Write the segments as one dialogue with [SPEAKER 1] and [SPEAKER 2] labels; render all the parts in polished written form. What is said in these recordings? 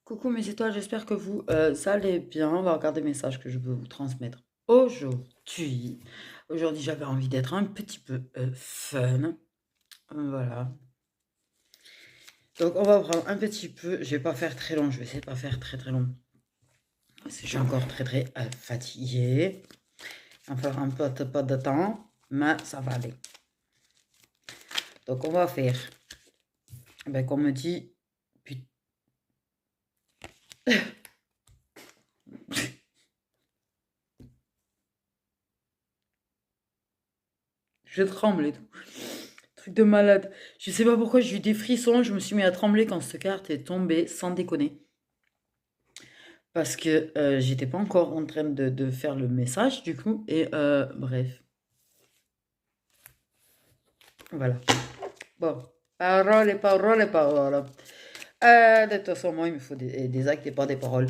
[SPEAKER 1] Coucou mes étoiles, j'espère que vous allez bien. On va regarder les messages que je veux vous transmettre aujourd'hui. Aujourd'hui, j'avais envie d'être un petit peu fun. Voilà. Donc, on va prendre un petit peu. Je vais pas faire très long. Je vais essayer de pas faire très très long. Parce que je suis encore très très fatiguée. On va faire un peu de temps. Mais ça va aller. Donc, on va faire. Ben, qu'on me dit. Je tremble et tout. Truc de malade. Je sais pas pourquoi j'ai eu des frissons. Je me suis mis à trembler quand cette carte est tombée, sans déconner. Parce que j'étais pas encore en train de faire le message, du coup. Et bref. Voilà. Bon. Parole et parole et parole. De toute façon, moi, il me faut des actes et pas des paroles.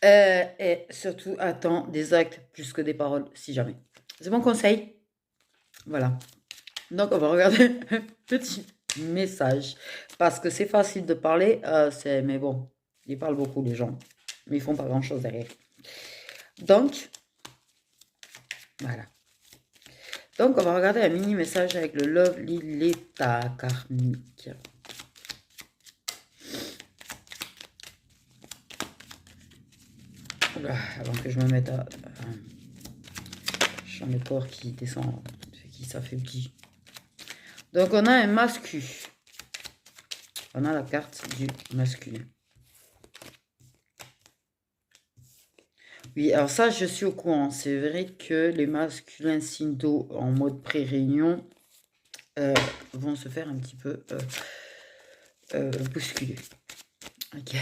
[SPEAKER 1] Et surtout, attends, des actes plus que des paroles, si jamais. C'est mon conseil. Voilà. Donc, on va regarder un petit message. Parce que c'est facile de parler, mais bon, ils parlent beaucoup, les gens. Mais ils font pas grand-chose derrière. Donc, voilà. Donc, on va regarder un mini message avec le Lovely l'état karmique. Oula, avant que je me mette à... J'ai le corps qui descend, qui s'affaiblit. Donc, on a un masculin. On a la carte du masculin. Oui, alors ça, je suis au courant. C'est vrai que les masculins Sindo en mode pré-réunion vont se faire un petit peu bousculer. Ok.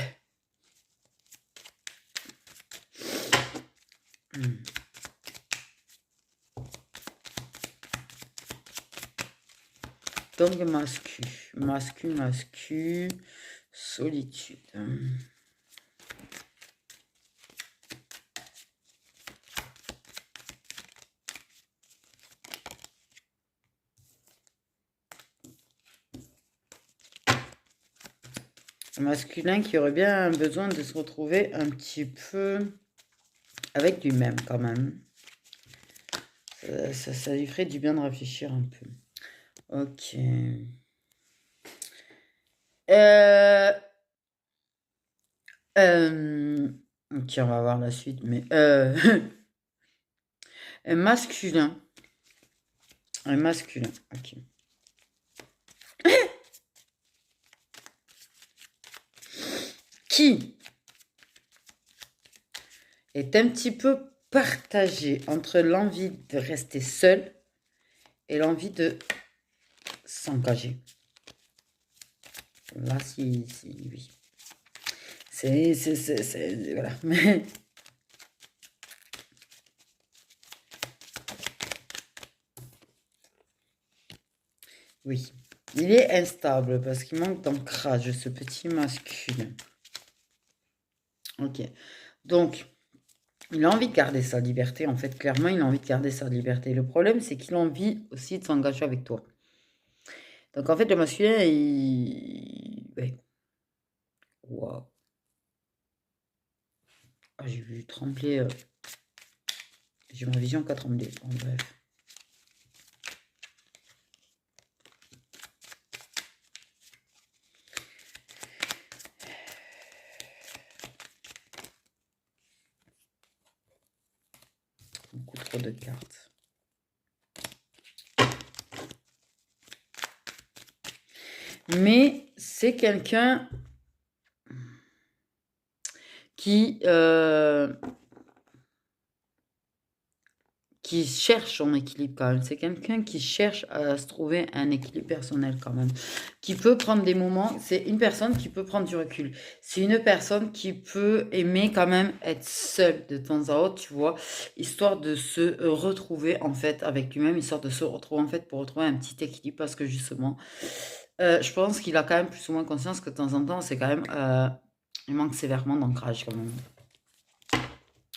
[SPEAKER 1] Donc, mascu, solitude. Masculin qui aurait bien besoin de se retrouver un petit peu avec lui-même quand même. Ça lui ferait du bien de réfléchir un peu. Ok. Ok, on va voir la suite, mais un masculin. Un masculin, ok. Qui est un petit peu partagé entre l'envie de rester seul et l'envie de s'engager. Là, si, oui. Voilà. Oui. Il est instable parce qu'il manque d'ancrage, ce petit masculin. Ok. Donc, il a envie de garder sa liberté. En fait, clairement, il a envie de garder sa liberté. Le problème, c'est qu'il a envie aussi de s'engager avec toi. Donc, en fait, le masculin, il... Ouais. Waouh. Ah, j'ai vu trembler. J'ai ma vision qui a tremblé. En bref. Beaucoup trop de cartes. Mais c'est quelqu'un qui cherche son équilibre quand même. C'est quelqu'un qui cherche à se trouver un équilibre personnel quand même. Qui peut prendre des moments. C'est une personne qui peut prendre du recul. C'est une personne qui peut aimer quand même être seule de temps à autre, tu vois. Histoire de se retrouver en fait avec lui-même. Histoire de se retrouver en fait pour retrouver un petit équilibre. Parce que justement, je pense qu'il a quand même plus ou moins conscience que de temps en temps, c'est quand même... il manque sévèrement d'ancrage quand même.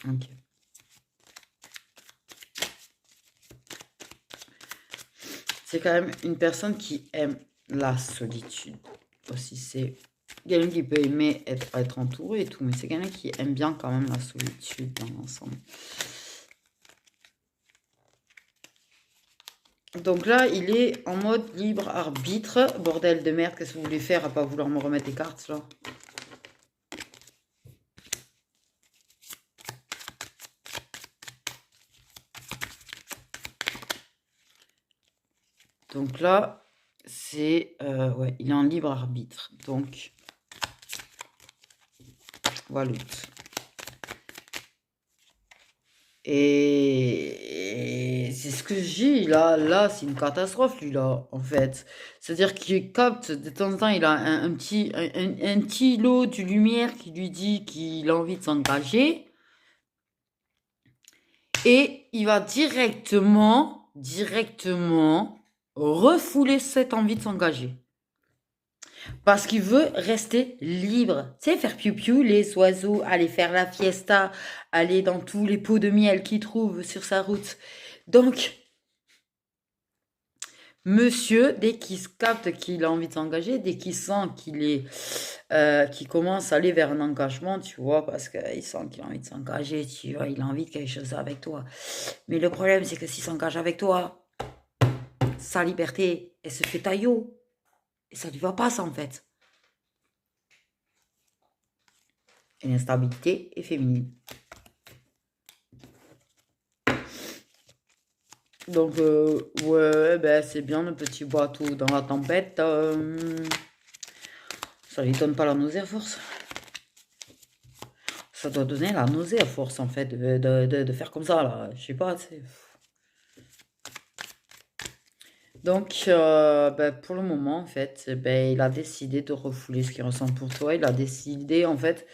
[SPEAKER 1] Ok. C'est quand même une personne qui aime la solitude. Aussi, c'est quelqu'un qui peut aimer être entouré et tout, mais c'est quelqu'un qui aime bien quand même la solitude dans l'ensemble. Donc là, il est en mode libre arbitre. Bordel de merde, qu'est-ce que vous voulez faire à pas vouloir me remettre les cartes, là? Donc là, c'est... ouais, il est en libre arbitre. Donc, voilà. Et c'est ce que j'ai là, c'est une catastrophe, lui, là, en fait. C'est-à-dire qu'il capte, de temps en temps, il a un petit lot de lumière qui lui dit qu'il a envie de s'engager. Et il va directement refouler cette envie de s'engager. Parce qu'il veut rester libre. Tu sais, faire piou-piou, les oiseaux, aller faire la fiesta, aller dans tous les pots de miel qu'il trouve sur sa route. Donc, monsieur, dès qu'il se capte qu'il a envie de s'engager, dès qu'il sent qu'il commence à aller vers un engagement, tu vois, parce qu'il sent qu'il a envie de s'engager, tu vois, il a envie de quelque chose avec toi. Mais le problème, c'est que s'il s'engage avec toi, sa liberté, elle se fait taillot. Et ça lui va pas, ça, en fait. Et l'instabilité est féminine. Donc, ouais, ben, c'est bien le petit bateau dans la tempête. Ça lui donne pas la nausée à force. Ça doit donner la nausée à force, en fait, de faire comme ça, là. Je sais pas, c'est... Donc, ben, pour le moment, en fait, ben, il a décidé de refouler ce qu'il ressent pour toi. Il a décidé, en fait...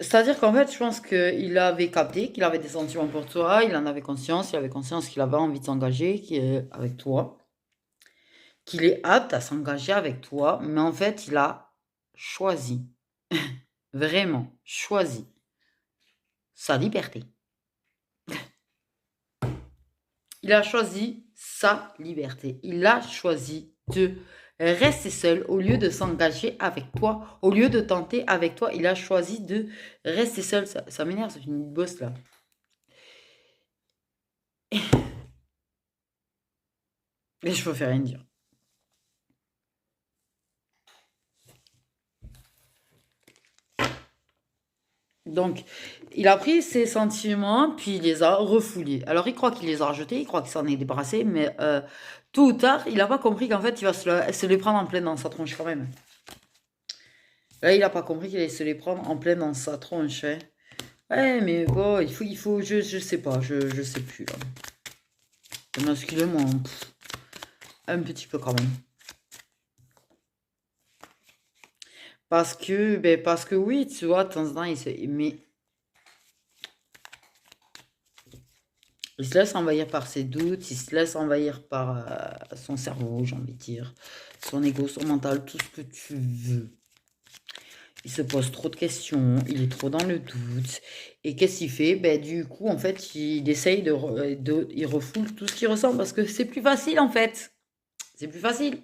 [SPEAKER 1] C'est-à-dire qu'en fait, je pense qu'il avait capté qu'il avait des sentiments pour toi. Il en avait conscience. Il avait conscience qu'il avait envie de s'engager avec toi. Qu'il est apte à s'engager avec toi. Mais en fait, il a choisi. Vraiment, choisi sa liberté. Il a choisi sa liberté. Il a choisi de rester seul au lieu de s'engager avec toi, au lieu de tenter avec toi. Il a choisi de rester seul. Ça m'énerve, c'est une bosse là. Et je préfère rien dire. Donc, il a pris ses sentiments, puis il les a refoulés. Alors, il croit qu'il les a rejetés, il croit qu'il s'en est débarrassé, mais tôt ou tard, il n'a pas compris qu'en fait, il va se les prendre en pleine dans sa tronche quand même. Là, il n'a pas compris qu'il allait se les prendre en pleine dans sa tronche. Hein. Ouais, mais bon, il faut, je sais pas, je sais plus. Excusez-moi, un petit peu quand même. Parce que oui, tu vois, de temps en temps, il se laisse envahir par ses doutes, il se laisse envahir par son cerveau, j'ai envie de dire, son ego, son mental, tout ce que tu veux. Il se pose trop de questions, il est trop dans le doute. Et qu'est-ce qu'il fait? Ben, du coup, en fait, il essaye il refoule tout ce qu'il ressent parce que c'est plus facile, en fait. C'est plus facile.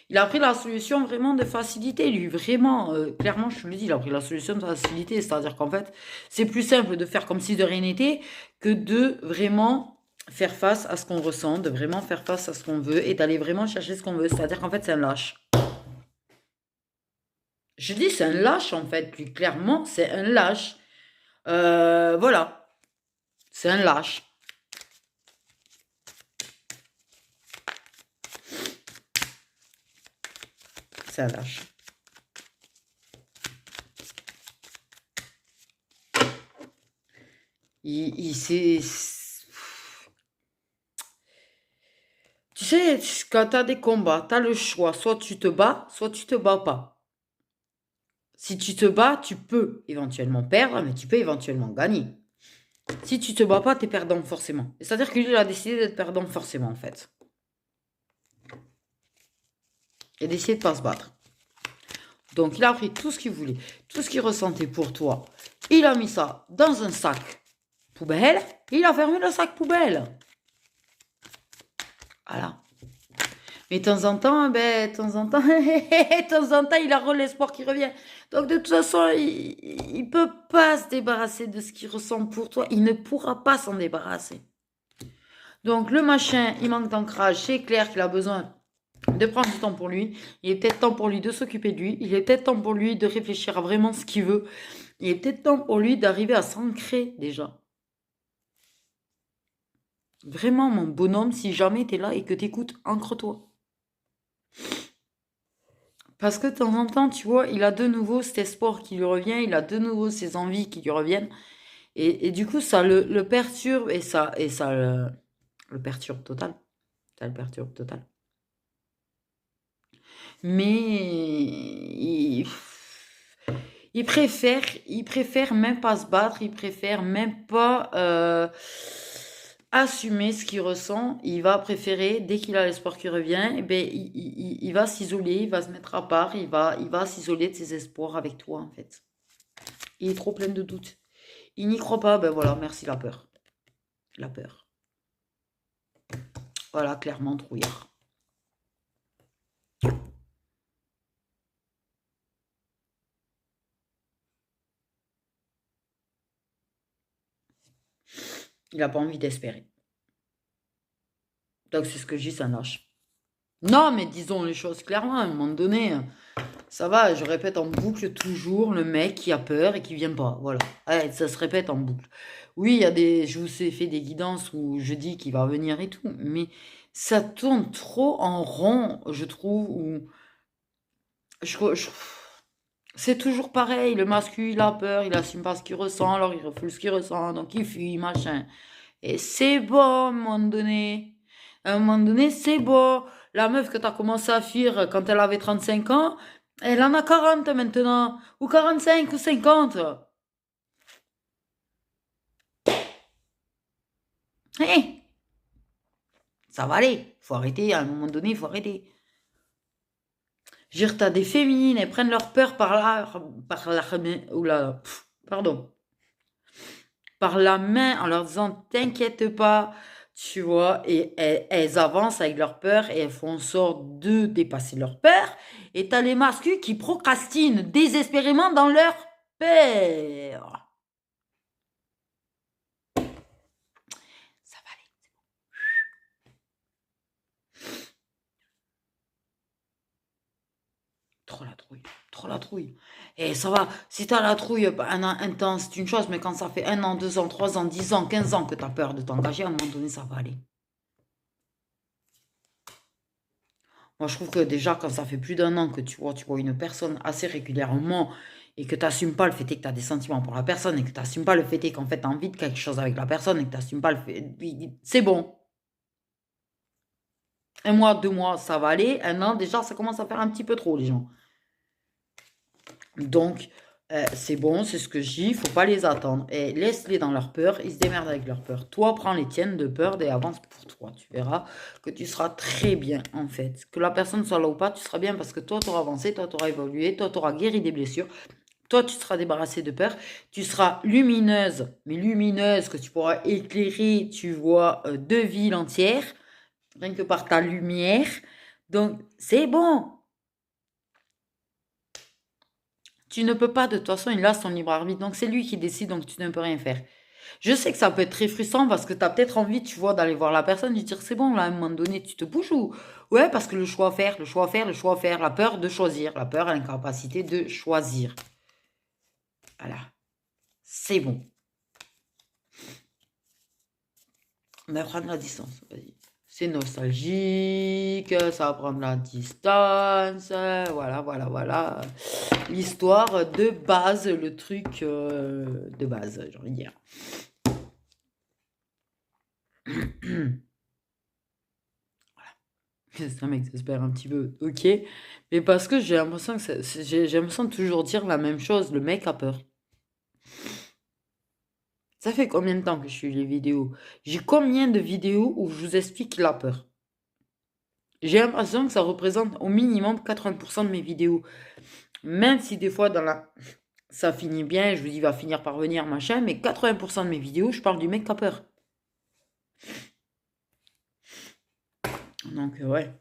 [SPEAKER 1] Il a pris la solution vraiment de facilité, lui. Vraiment, clairement, je te le dis, il a pris la solution de facilité. C'est-à-dire qu'en fait, c'est plus simple de faire comme si de rien n'était que de vraiment faire face à ce qu'on ressent, de vraiment faire face à ce qu'on veut et d'aller vraiment chercher ce qu'on veut. C'est-à-dire qu'en fait, c'est un lâche. Je dis, c'est un lâche, en fait. Lui, clairement, c'est un lâche. Voilà. C'est un lâche. C'est un lâche. Il s'est... Tu sais, quand tu as des combats, tu as le choix. Soit tu te bats, soit tu te bats pas. Si tu te bats, tu peux éventuellement perdre, mais tu peux éventuellement gagner. Si tu te bats pas, tu es perdant forcément. C'est-à-dire que lui, il a décidé d'être perdant forcément, en fait. Il a décidé de pas se battre. Donc, il a pris tout ce qu'il voulait, tout ce qu'il ressentait pour toi. Il a mis ça dans un sac poubelle. Il a fermé le sac poubelle. Voilà. Mais de temps en temps, ben, de temps en temps, de temps en temps, il a l'espoir qui revient. Donc, de toute façon, il peut pas se débarrasser de ce qu'il ressent pour toi. Il ne pourra pas s'en débarrasser. Donc, le machin, il manque d'ancrage. C'est clair qu'il a besoin de prendre du temps pour lui. Il est peut-être temps pour lui de s'occuper de lui. Il est peut-être temps pour lui de réfléchir à vraiment ce qu'il veut. Il est peut-être temps pour lui d'arriver à s'ancrer déjà. Vraiment, mon bonhomme, si jamais tu es là et que tu écoutes, ancre-toi. Parce que de temps en temps, tu vois, il a de nouveau cet espoir qui lui revient, il a de nouveau ses envies qui lui reviennent. Et du coup, ça le perturbe et ça le perturbe total. Ça le perturbe total. Mais il préfère même pas se battre, il préfère même pas assumer ce qu'il ressent. Il va préférer, dès qu'il a l'espoir qui revient, eh ben, il va s'isoler, il va se mettre à part, il va s'isoler de ses espoirs avec toi, en fait. Il est trop plein de doutes. Il n'y croit pas, ben voilà, merci la peur. La peur. Voilà, clairement, trouillard. Il n'a pas envie d'espérer. Donc c'est ce que je dis, ça lâche. Non, mais disons les choses clairement, à un moment donné, ça va, je répète en boucle toujours le mec qui a peur et qui vient pas. Voilà. Ouais, ça se répète en boucle. Oui, je vous ai fait des guidances où je dis qu'il va venir et tout, mais ça tourne trop en rond, je trouve, c'est toujours pareil, le masculin, il a peur, il assume pas ce qu'il ressent, alors il refuse ce qu'il ressent, donc il fuit, machin. Et c'est bon, à un moment donné. À un moment donné, c'est beau. La meuf que t'as commencé à fuir quand elle avait 35 ans, elle en a 40 maintenant. Ou 45 ou 50. Hé, ça va aller. Faut arrêter, à un moment donné, il faut arrêter. Je veux dire, t'as des féminines, elles prennent leur peur pardon, par la main en leur disant t'inquiète pas, tu vois, et elles avancent avec leur peur et elles font en sorte de dépasser leur peur. Et t'as les masculins qui procrastinent désespérément dans leur peur. Ça va aller. Trop la trouille, trop la trouille. Et ça va, si t'as la trouille un temps, c'est une chose, mais quand ça fait 1 an, 2 ans, 3 ans, 10 ans, 15 ans que t'as peur de t'engager, à un moment donné, ça va aller. Moi, je trouve que déjà, quand ça fait plus d'1 an que tu vois une personne assez régulièrement et que tu n'assumes pas le fait que tu as des sentiments pour la personne et que tu n'assumes pas le fait qu'en fait tu as envie de quelque chose avec la personne et que tu n'assumes pas le fait. C'est bon. 1 mois, 2 mois, ça va aller. 1 an, déjà, ça commence à faire un petit peu trop, les gens. Donc, c'est bon, c'est ce que je dis, il faut pas les attendre. Et laisse-les dans leur peur, ils se démerdent avec leur peur. Toi, prends les tiennes de peur et avance pour toi. Tu verras que tu seras très bien, en fait. Que la personne soit là ou pas, tu seras bien parce que toi, tu auras avancé, toi, tu auras évolué, toi, tu auras guéri des blessures. Toi, tu seras débarrassé de peur. Tu seras lumineuse, mais lumineuse, que tu pourras éclairer, tu vois, 2 villes entières, rien que par ta lumière. Donc, c'est bon. Tu ne peux pas, de toute façon, il a son libre arbitre. Donc, c'est lui qui décide, donc tu ne peux rien faire. Je sais que ça peut être très frustrant parce que tu as peut-être envie, tu vois, d'aller voir la personne et de dire c'est bon, là, à un moment donné, tu te bouges ou. Ouais, parce que le choix à faire, le choix à faire, le choix à faire, la peur de choisir, la peur, l'incapacité de choisir. Voilà. C'est bon. On va prendre la distance, vas-y. C'est nostalgique, ça va prendre la distance, voilà, voilà, voilà. L'histoire de base, le truc de base, j'ai envie de dire. Ça m'exaspère un petit peu, ok. Mais parce que j'ai l'impression que j'ai l'impression de toujours dire la même chose, le mec a peur. Ça fait combien de temps que je suis les vidéos? J'ai combien de vidéos où je vous explique qu'il a peur? J'ai l'impression que ça représente au minimum 80% de mes vidéos. Même si des fois ça finit bien, je vous dis il va finir par venir, machin, mais 80% de mes vidéos, je parle du mec qui a peur. Donc ouais.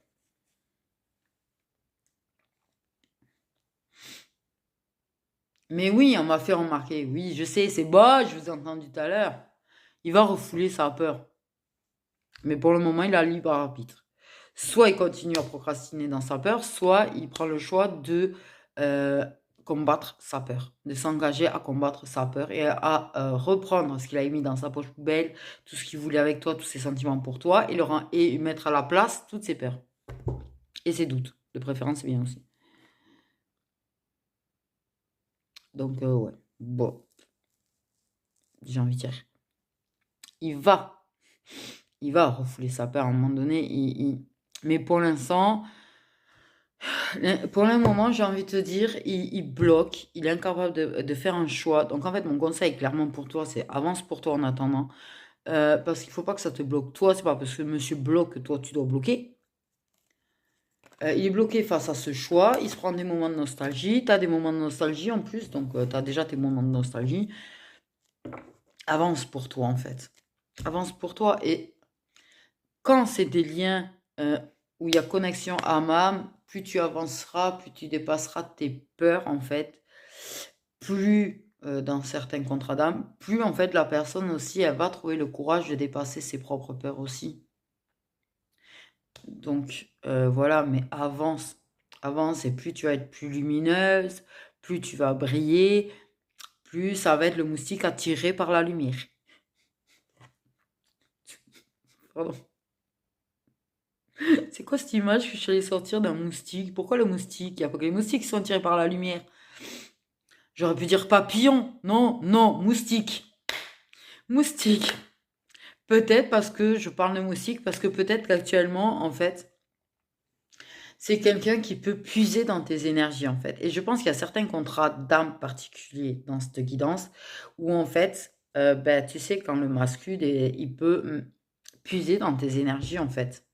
[SPEAKER 1] Mais oui, on m'a fait remarquer. Oui, je sais, c'est bon, je vous ai entendu tout à l'heure. Il va refouler sa peur. Mais pour le moment, il a le libre arbitre. Soit il continue à procrastiner dans sa peur, soit il prend le choix de euh, combattre sa peur, de s'engager à combattre sa peur et à reprendre ce qu'il a mis dans sa poche poubelle, tout ce qu'il voulait avec toi, tous ses sentiments pour toi, et mettre à la place toutes ses peurs et ses doutes. De préférence, c'est bien aussi. Donc, ouais. Bon, j'ai envie de dire. Il va, il va refouler sa peur à un moment donné. Mais pour le moment, j'ai envie de te dire, il bloque, il est incapable de faire un choix. Donc, en fait, mon conseil, clairement pour toi, c'est avance pour toi en attendant. Parce qu'il ne faut pas que ça te bloque. Toi, c'est pas parce que monsieur bloque que toi, tu dois bloquer. Il est bloqué face à ce choix. Il se prend des moments de nostalgie. Tu as des moments de nostalgie en plus. Donc, tu as déjà tes moments de nostalgie. Avance pour toi, en fait. Avance pour toi. Et quand c'est des liens où il y a connexion âme-âme, plus tu avanceras, plus tu dépasseras tes peurs, en fait. Plus dans certains contrats d'âme, plus en fait la personne aussi, elle va trouver le courage de dépasser ses propres peurs aussi. Donc voilà, mais avance, avance, et plus tu vas être plus lumineuse, plus tu vas briller, plus ça va être le moustique attiré par la lumière. Pardon. C'est quoi cette image que je suis allée sortir d'un moustique? Pourquoi le moustique? Il n'y a pas que les moustiques qui sont attirés par la lumière. J'aurais pu dire papillon. Non, non, moustique. Moustique. Peut-être parce que je parle de moustique, parce que peut-être qu'actuellement, en fait, c'est quelqu'un qui peut puiser dans tes énergies, en fait. Et je pense qu'il y a certains contrats d'âme particuliers dans cette guidance où, en fait, ben, tu sais, quand le masculin, il peut puiser dans tes énergies, en fait.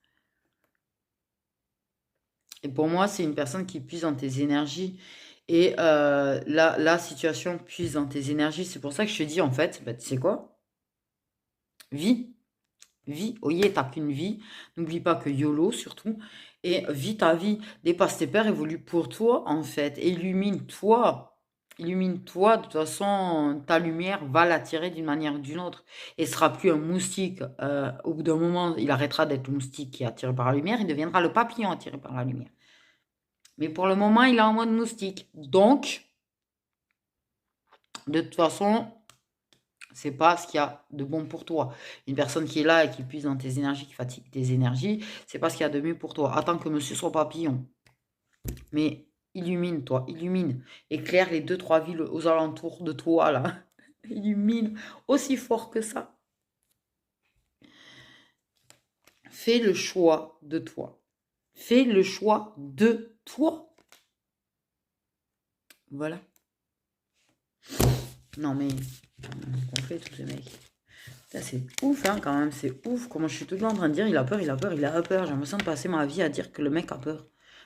[SPEAKER 1] Et pour moi, c'est une personne qui puise dans tes énergies. Et la situation puise dans tes énergies. C'est pour ça que je te dis, en fait, ben, tu sais quoi? Vis. Vis, oyez, t'as qu'une vie. N'oublie pas que YOLO surtout. Et vis ta vie. Dépasse tes peurs, évolue pour toi en fait. Illumine-toi. Illumine-toi. De toute façon, ta lumière va l'attirer d'une manière ou d'une autre. Et ce sera plus un moustique. Au bout d'un moment, il arrêtera d'être le moustique qui est attiré par la lumière. Il deviendra le papillon attiré par la lumière. Mais pour le moment, il est en mode moustique. Donc, de toute façon, c'est pas ce qu'il y a de bon pour toi. Une personne qui est là et qui puise dans tes énergies, qui fatigue tes énergies, c'est pas ce qu'il y a de mieux pour toi. Attends que monsieur soit papillon. Mais illumine-toi, illumine. Éclaire les 2-3 villes aux alentours de toi, là. Illumine aussi fort que ça. Fais le choix de toi. Fais le choix de toi. Voilà. Non mais, on fait tous ces mecs. C'est ouf, hein, quand même, c'est ouf. Comment je suis tout le temps en train de dire, il a peur, il a peur, il a peur. J'ai l'impression de passer ma vie à dire que le mec a peur.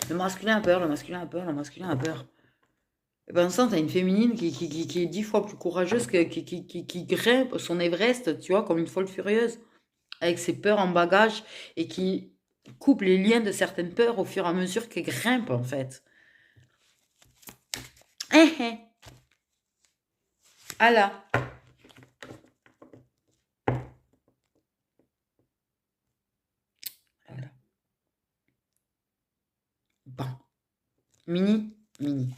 [SPEAKER 1] Le masculin a peur, le masculin a peur, le masculin a peur. Et ben, ça, t'as une féminine qui est 10 fois plus courageuse, qui grimpe son Everest, tu vois, comme une folle furieuse, avec ses peurs en bagage, et qui coupe les liens de certaines peurs au fur et à mesure qu'elle grimpe, en fait. Hé, hé. Ah là. Voilà. Bon. Mini, mini.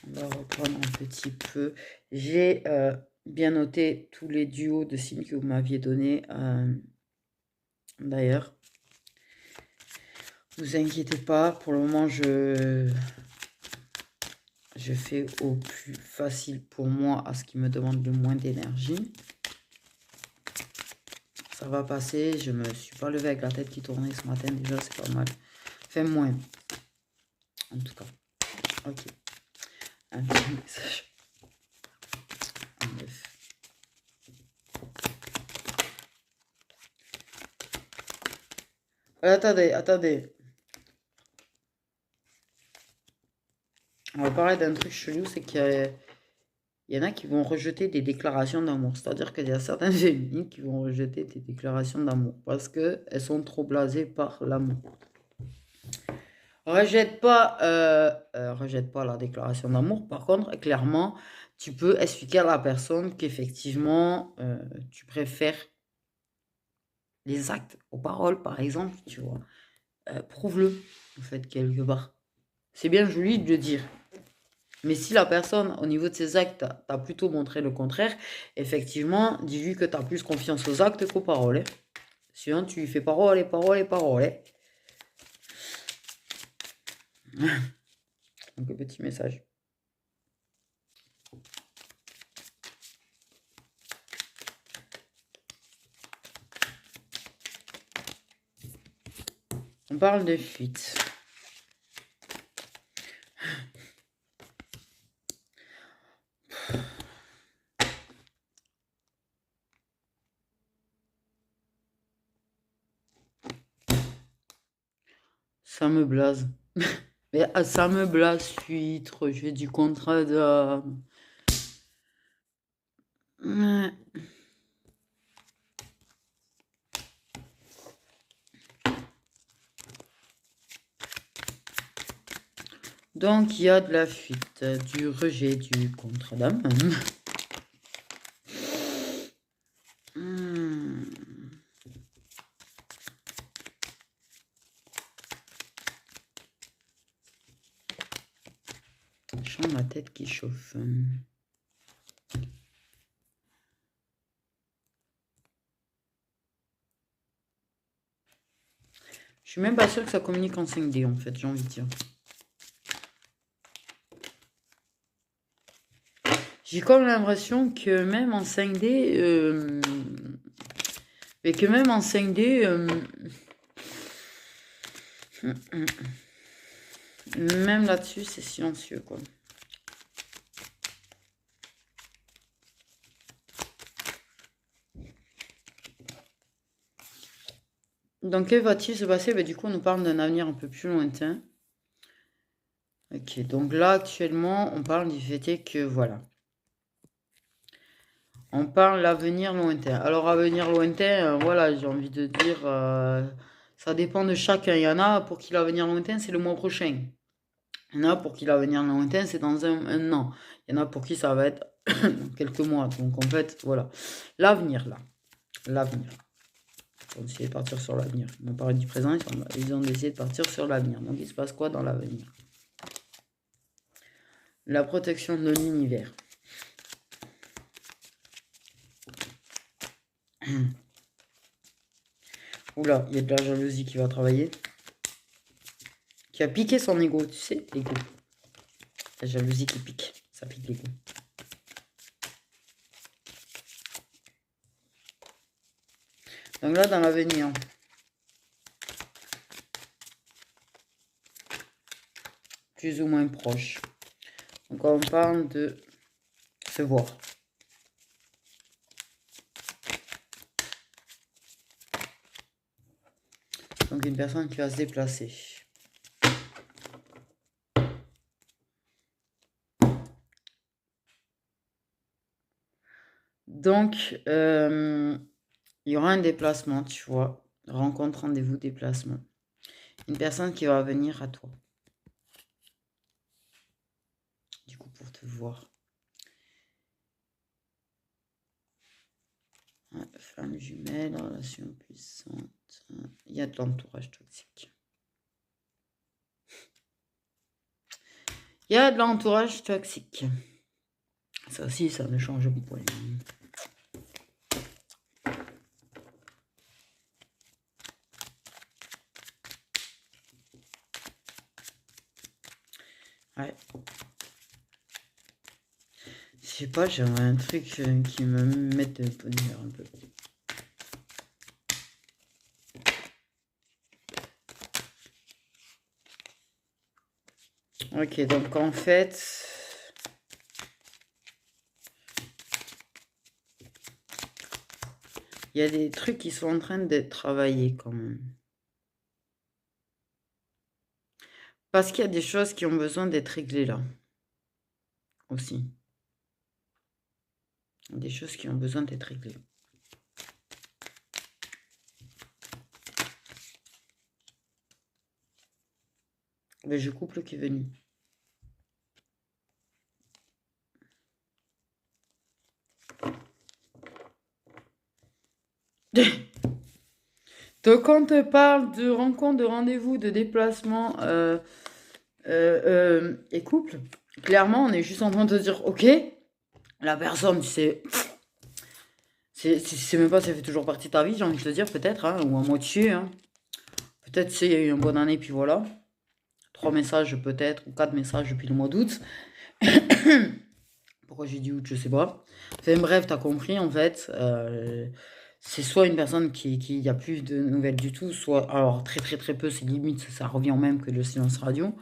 [SPEAKER 1] On va reprendre un petit peu. J'ai bien noté tous les duos de signes que vous m'aviez donnés. D'ailleurs, ne vous inquiétez pas. Pour le moment, je fais au plus facile pour moi à ce qui me demande le moins d'énergie. Ça va passer. Je me suis pas levée avec la tête qui tournait ce matin. Déjà, c'est pas mal. Enfin, moins. En tout cas. Ok. Un petit message. Attendez, attendez. On va parler d'un truc chelou, c'est qu'il y en a qui vont rejeter des déclarations d'amour. C'est-à-dire qu'il y a certaines féminines qui vont rejeter des déclarations d'amour parce qu'elles sont trop blasées par l'amour. Rejette pas la déclaration d'amour. Par contre, clairement, tu peux expliquer à la personne qu'effectivement, tu préfères les actes aux paroles, par exemple, tu vois. Prouve-le, en fait, quelque part. C'est bien joli de le dire. Mais si la personne, au niveau de ses actes, t'a plutôt montré le contraire, effectivement, dis-lui que tu as plus confiance aux actes qu'aux paroles, hein. Sinon, tu lui fais parole et parole et parole, hein. Donc, un petit message. On parle de fuite. Ça me blase. Mais ça me blase, fuite, rejet du contrat d'âme. Ouais. Donc, il y a de la fuite, du rejet du contrat d'âme. Je sens ma tête qui chauffe. Je suis même pas sûre que ça communique en 5D, en fait, j'ai envie de dire. J'ai comme l'impression que même en 5D, mais que même en 5D, même là-dessus, c'est silencieux, quoi. Donc, que va-t-il se passer? Du coup, on nous parle d'un avenir un peu plus lointain. Ok, donc là, actuellement, on parle du fait que, voilà. On parle l'avenir lointain. Alors, avenir lointain, voilà, j'ai envie de dire, ça dépend de chacun. Il y en a pour qui l'avenir lointain, c'est le mois prochain. Il y en a pour qui l'avenir lointain, c'est dans un an. Il y en a pour qui ça va être dans quelques mois. Donc, en fait, voilà. L'avenir, là. L'avenir. Ils ont essayé de partir sur l'avenir. Ils m'ont parlé du présent, ils ont décidé de partir sur l'avenir. Donc, il se passe quoi dans l'avenir? La protection de l'univers. Oula, il y a de la jalousie qui va travailler. Qui a piqué son ego, tu sais, l'ego. La jalousie qui pique, ça pique l'ego. Donc là, dans l'avenir, plus ou moins proche. Donc on parle de se voir. Donc une personne qui va se déplacer. Donc, il y aura un déplacement, tu vois. Rencontre, rendez-vous, déplacement. Une personne qui va venir à toi. Du coup, pour te voir. Ouais, femme jumelle, relation puissante. Il y a de l'entourage toxique. Il y a de l'entourage toxique. Ça aussi, ça ne change point. Ouais. Je sais pas, j'aimerais un truc qui me mette de bonne humeur un peu. Ok, donc en fait... Il y a des trucs qui sont en train d'être travaillés quand même. Parce qu'il y a des choses qui ont besoin d'être réglées là. Aussi. Des choses qui ont besoin d'être réglées. Le jeu couple qui est venu. Donc, quand on te parle de rencontre, de rendez-vous, de déplacement et couple, clairement, on est juste en train de te dire, ok, la personne, tu sais, c'est même pas si ça fait toujours partie de ta vie, j'ai envie de te dire, peut-être, hein, ou à moitié. Hein. Peut-être, il y a eu une bonne année, puis voilà. 3 messages peut-être, ou 4 messages depuis le mois d'août. Pourquoi j'ai dit août, je sais pas. Enfin bref, t'as compris en fait. C'est soit une personne qui y a plus de nouvelles du tout, soit alors très très très peu, c'est limite, ça revient au même que le silence radio.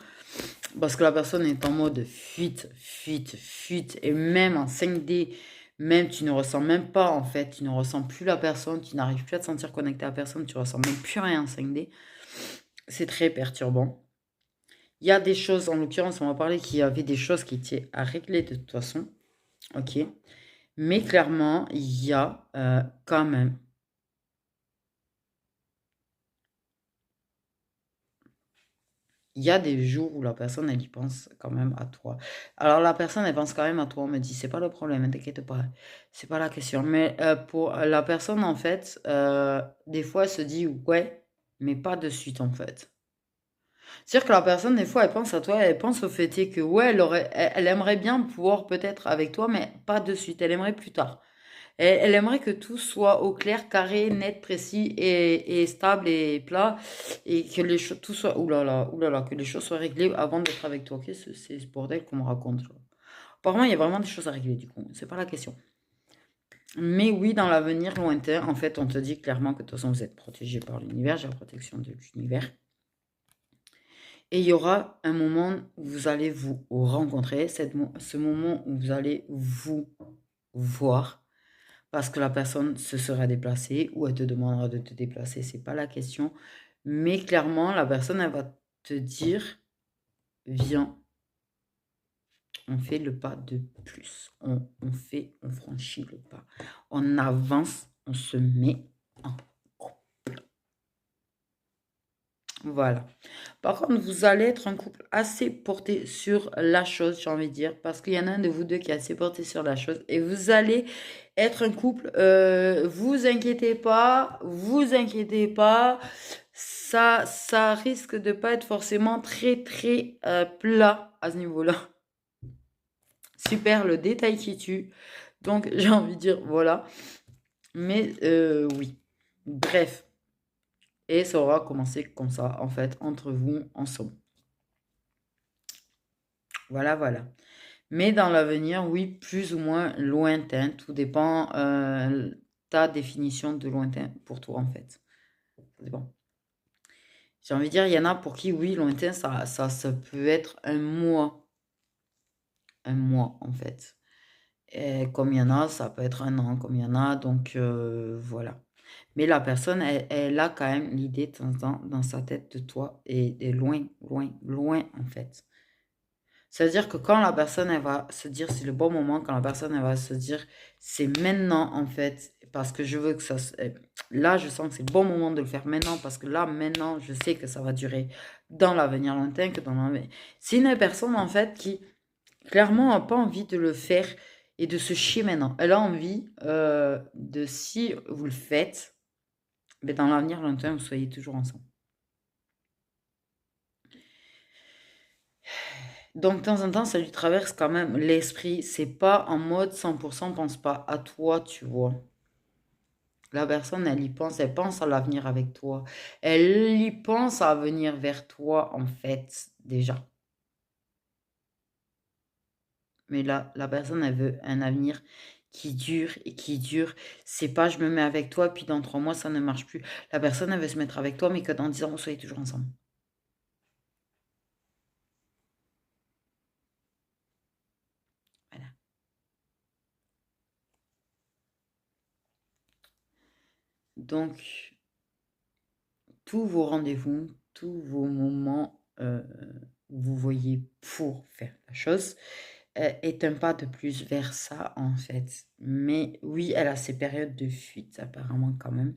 [SPEAKER 1] Parce que la personne est en mode fuite, fuite, fuite, et même en 5D, même tu ne ressens même pas en fait, tu ne ressens plus la personne, tu n'arrives plus à te sentir connecté à la personne, tu ressens même plus rien en 5D. C'est très perturbant. Il y a des choses, en l'occurrence, on m'a parlé qu'il y avait des choses qui étaient à régler de toute façon. Ok. Mais clairement, il y a quand même. Il y a des jours où la personne, elle y pense quand même à toi. Alors, la personne, elle pense quand même à toi. On me dit, c'est pas le problème, t'inquiète pas. C'est pas la question. Mais pour la personne, en fait, des fois, elle se dit, ouais, mais pas de suite, en fait. C'est-à-dire que la personne, des fois, elle pense à toi, elle pense au fait que, ouais, elle aimerait bien pouvoir peut-être avec toi, mais pas de suite. Elle aimerait plus tard. Elle aimerait que tout soit au clair, carré, net, précis et stable et plat et que les choses, tout soit, oulala, que les choses soient réglées avant d'être avec toi. Ok, c'est ce bordel qu'on me raconte. Là. Apparemment, il y a vraiment des choses à régler du coup. C'est pas la question. Mais oui, dans l'avenir lointain, en fait, on te dit clairement que de toute façon, vous êtes protégé par l'univers, j'ai la protection de l'univers. Et il y aura un moment où vous allez vous rencontrer, ce moment où vous allez vous voir. Parce que la personne se sera déplacée ou elle te demandera de te déplacer, c'est pas la question. Mais clairement, la personne, elle va te dire, viens, on fait le pas de plus. On franchit le pas. On avance, on se met en couple. Voilà. Par contre, vous allez être un couple assez porté sur la chose, j'ai envie de dire, parce qu'il y en a un de vous deux qui est assez porté sur la chose, et vous allez être un couple, vous inquiétez pas, ça risque de pas être forcément très très plat à ce niveau-là. Super, le détail qui tue. Donc j'ai envie de dire, voilà. Mais oui. Bref. Et ça aura commencé comme ça, en fait, entre vous, ensemble. Voilà, voilà. Mais dans l'avenir, oui, plus ou moins lointain. Tout dépend ta définition de lointain pour toi, en fait. Ça dépend. J'ai envie de dire, il y en a pour qui, oui, lointain, ça peut être un mois. Un mois, en fait. Et comme il y en a, ça peut être un an, comme il y en a. Donc, voilà. Mais la personne, elle a quand même l'idée de temps en temps dans sa tête de toi et loin, loin, loin, en fait. C'est-à-dire que quand la personne, elle va se dire, c'est le bon moment, quand la personne, elle va se dire, c'est maintenant, en fait, parce que je veux que ça... Là, je sens que c'est le bon moment de le faire maintenant, parce que là, maintenant, je sais que ça va durer dans l'avenir lointain, que dans l'avenir... C'est une personne, en fait, qui, clairement, n'a pas envie de le faire et de se chier maintenant. Elle a envie de, si vous le faites, mais dans l'avenir lointain, vous soyez toujours ensemble. Donc, de temps en temps, ça lui traverse quand même l'esprit. C'est pas en mode 100%, pense pas à toi, tu vois. La personne, elle y pense, elle pense à l'avenir avec toi. Elle y pense à venir vers toi, en fait, déjà. Mais là, la personne, elle veut un avenir qui dure et qui dure. C'est pas je me mets avec toi, puis dans 3 mois, ça ne marche plus. La personne, elle veut se mettre avec toi, mais que dans 10 ans, vous soyez toujours ensemble. Voilà. Donc, tous vos rendez-vous, tous vos moments où vous voyez pour faire la chose est un pas de plus vers ça en fait. Mais oui, elle a ses périodes de fuite apparemment quand même.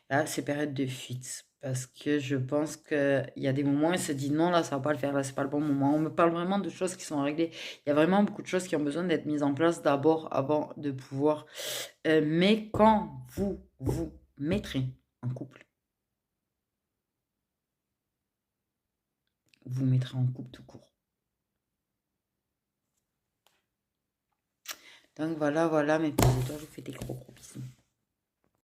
[SPEAKER 1] Elle a ses périodes de fuite Parce que je pense qu'il y a des moments où on se dit non, là, ça va pas le faire, là, c'est pas le bon moment. On me parle vraiment de choses qui sont réglées. Il y a vraiment beaucoup de choses qui ont besoin d'être mises en place d'abord avant de pouvoir. Mais quand vous mettrez en couple, vous mettrez en couple tout court. Donc voilà, voilà mes petits étoiles, je vous fais des gros bisous.